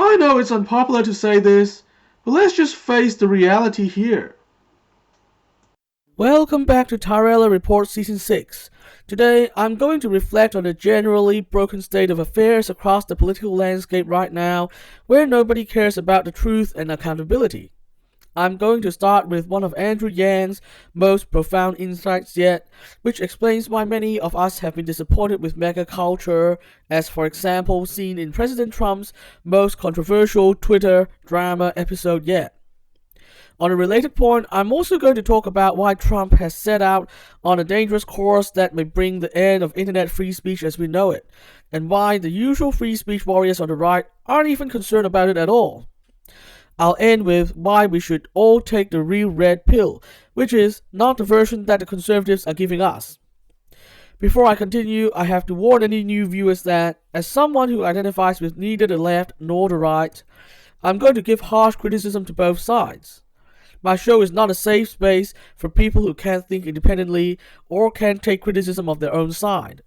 I know it's unpopular to say this, but let's just face the reality here. Welcome back to TaraElla Report Season 6. Today, I'm going to reflect on the generally broken state of affairs across the political landscape right now, where nobody cares about the truth and accountability. I'm going to start with one of Andrew Yang's most profound insights yet, which explains why many of us have been disappointed with MAGA culture, as for example seen in President Trump's most controversial Twitter drama episode yet. On a related point, I'm also going to talk about why Trump has set out on a dangerous course that may bring the end of internet free speech as we know it, and why the usual free speech warriors on the right aren't even concerned about it at all. I'll end with why we should all take the real red pill, which is not the version that the conservatives are giving us. Before I continue, I have to warn any new viewers that, as someone who identifies with neither the left nor the right, I'm going to give harsh criticism to both sides. My show is not a safe space for people who can't think independently or can't take criticism of their own side.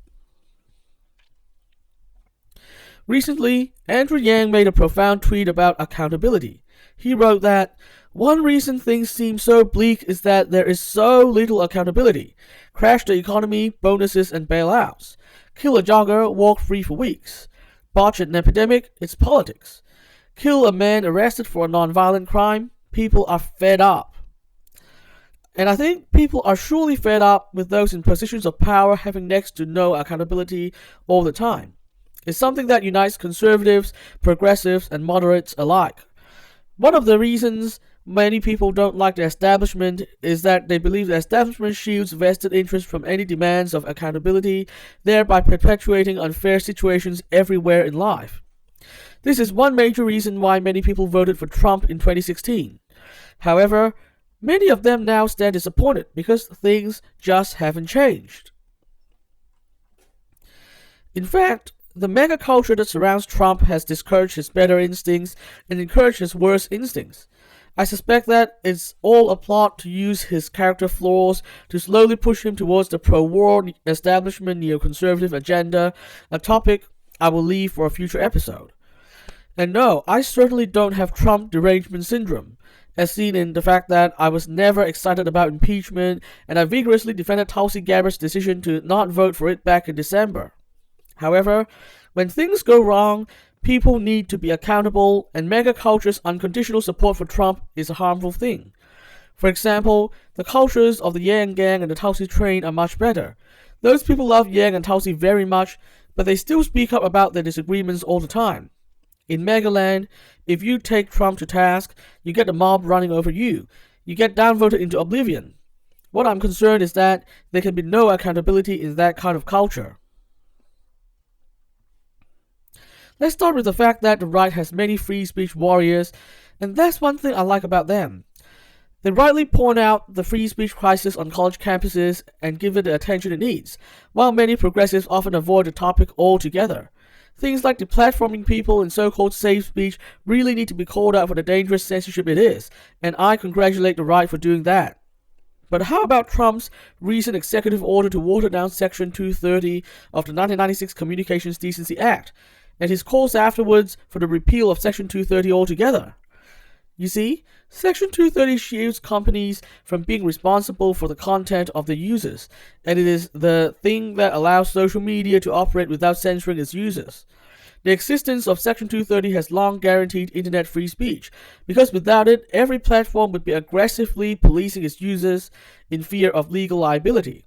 Recently, Andrew Yang made a profound tweet about accountability. He wrote that, "One reason things seem so bleak is that there is so little accountability. Crash the economy, bonuses and bailouts. Kill a jogger, walk free for weeks. Botch an epidemic, it's politics. Kill a man arrested for a non-violent crime, people are fed up." And I think people are surely fed up with those in positions of power having next to no accountability all the time. It's something that unites conservatives, progressives, and moderates alike. One of the reasons many people don't like the establishment is that they believe the establishment shields vested interests from any demands of accountability, thereby perpetuating unfair situations everywhere in life. This is one major reason why many people voted for Trump in 2016. However, many of them now stand disappointed because things just haven't changed. In fact, the MAGA culture that surrounds Trump has discouraged his better instincts and encouraged his worse instincts. I suspect that it's all a plot to use his character flaws to slowly push him towards the pro-war establishment neoconservative agenda, a topic I will leave for a future episode. And no, I certainly don't have Trump derangement syndrome, as seen in the fact that I was never excited about impeachment and I vigorously defended Tulsi Gabbard's decision to not vote for it back in December. However, when things go wrong, people need to be accountable, and MAGA culture's unconditional support for Trump is a harmful thing. For example, the cultures of the Yang gang and the Tulsi train are much better. Those people love Yang and Tulsi very much, but they still speak up about their disagreements all the time. In MAGA land, if you take Trump to task, you get the mob running over you. You get downvoted into oblivion. What I'm concerned is that there can be no accountability in that kind of culture. Let's start with the fact that the right has many free speech warriors, and that's one thing I like about them. They rightly point out the free speech crisis on college campuses and give it the attention it needs, while many progressives often avoid the topic altogether. Things like deplatforming people and so-called safe speech really need to be called out for the dangerous censorship it is, and I congratulate the right for doing that. But how about Trump's recent executive order to water down Section 230 of the 1996 Communications Decency Act, and his calls afterwards for the repeal of Section 230 altogether? You see, Section 230 shields companies from being responsible for the content of their users, and it is the thing that allows social media to operate without censoring its users. The existence of Section 230 has long guaranteed internet free speech, because without it, every platform would be aggressively policing its users in fear of legal liability.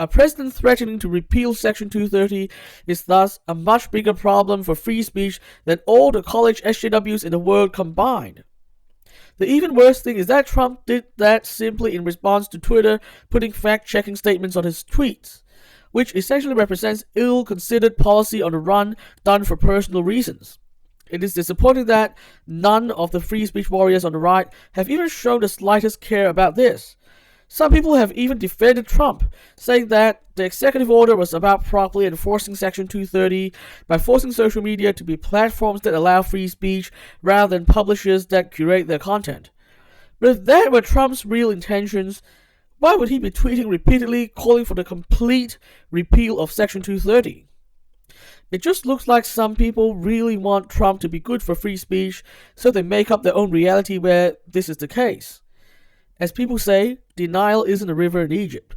A president threatening to repeal Section 230 is thus a much bigger problem for free speech than all the college SJWs in the world combined. The even worse thing is that Trump did that simply in response to Twitter putting fact-checking statements on his tweets, which essentially represents ill-considered policy on the run done for personal reasons. It is disappointing that none of the free speech warriors on the right have even shown the slightest care about this. Some people have even defended Trump, saying that the executive order was about properly enforcing Section 230 by forcing social media to be platforms that allow free speech rather than publishers that curate their content. But if that were Trump's real intentions, why would he be tweeting repeatedly calling for the complete repeal of Section 230? It just looks like some people really want Trump to be good for free speech, so they make up their own reality where this is the case. As people say, denial isn't a river in Egypt.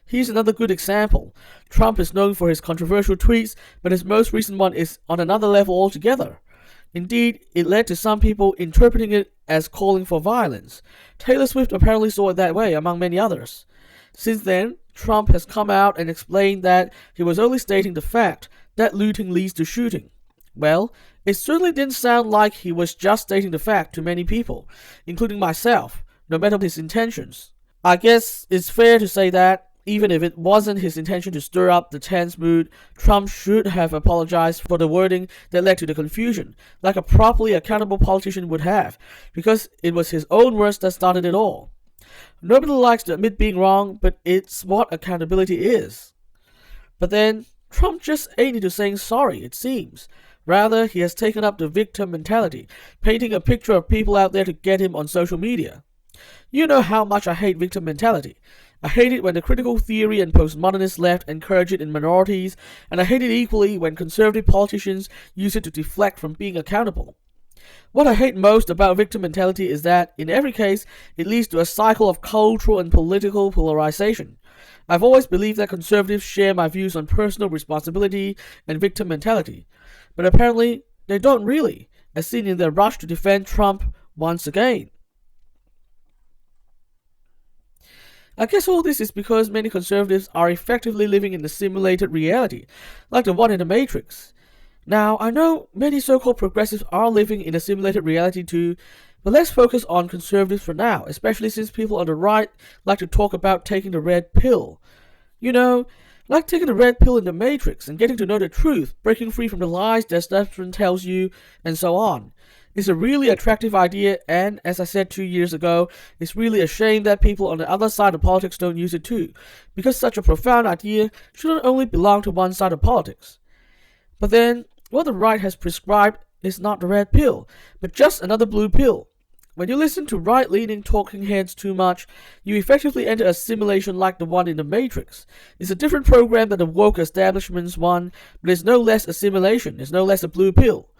Here's another good example. Trump is known for his controversial tweets, but his most recent one is on another level altogether. Indeed, it led to some people interpreting it as calling for violence. Taylor Swift apparently saw it that way, among many others. Since then, Trump has come out and explained that he was only stating the fact that looting leads to shooting. Well, it certainly didn't sound like he was just stating the fact to many people, including myself, no matter his intentions. I guess it's fair to say that, even if it wasn't his intention to stir up the tense mood, Trump should have apologized for the wording that led to the confusion, like a properly accountable politician would have, because it was his own words that started it all. Nobody likes to admit being wrong, but it's what accountability is. But then, Trump just ain't into saying sorry, it seems. Rather, he has taken up the victim mentality, painting a picture of people out there to get him on social media. You know how much I hate victim mentality. I hate it when the critical theory and postmodernist left encourage it in minorities, and I hate it equally when conservative politicians use it to deflect from being accountable. What I hate most about victim mentality is that, in every case, it leads to a cycle of cultural and political polarization. I've always believed that conservatives share my views on personal responsibility and victim mentality, but apparently they don't really, as seen in their rush to defend Trump once again. I guess all this is because many conservatives are effectively living in a simulated reality, like the one in the Matrix. Now, I know many so-called progressives are living in a simulated reality too, but let's focus on conservatives for now, especially since people on the right like to talk about taking the red pill. You know, like taking the red pill in the Matrix and getting to know the truth, breaking free from the lies the establishment tells you, and so on. It's a really attractive idea, and as I said 2 years ago, it's really a shame that people on the other side of politics don't use it too, because such a profound idea shouldn't only belong to one side of politics. But then, what the right has prescribed is not the red pill, but just another blue pill. When you listen to right-leaning talking heads too much, you effectively enter a simulation like the one in the Matrix. It's a different program than the woke establishment's one, but it's no less a simulation, it's no less a blue pill.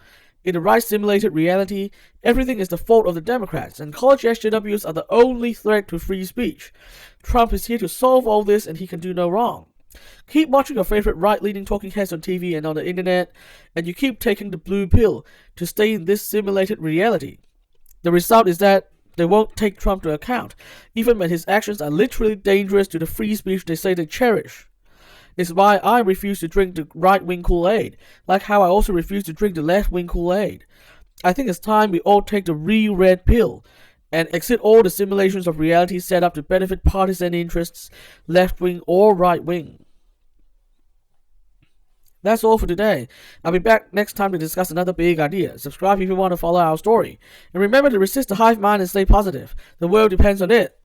In the right simulated reality, everything is the fault of the Democrats, and college SJWs are the only threat to free speech. Trump is here to solve all this, and he can do no wrong. Keep watching your favorite right-leaning talking heads on TV and on the internet, and you keep taking the blue pill to stay in this simulated reality. The result is that they won't take Trump to account, even when his actions are literally dangerous to the free speech they say they cherish. It's why I refuse to drink the right-wing Kool-Aid, like how I also refuse to drink the left-wing Kool-Aid. I think it's time we all take the real red pill and exit all the simulations of reality set up to benefit partisan interests, left-wing or right-wing. That's all for today. I'll be back next time to discuss another big idea. Subscribe if you want to follow our story. And remember to resist the hive mind and stay positive. The world depends on it.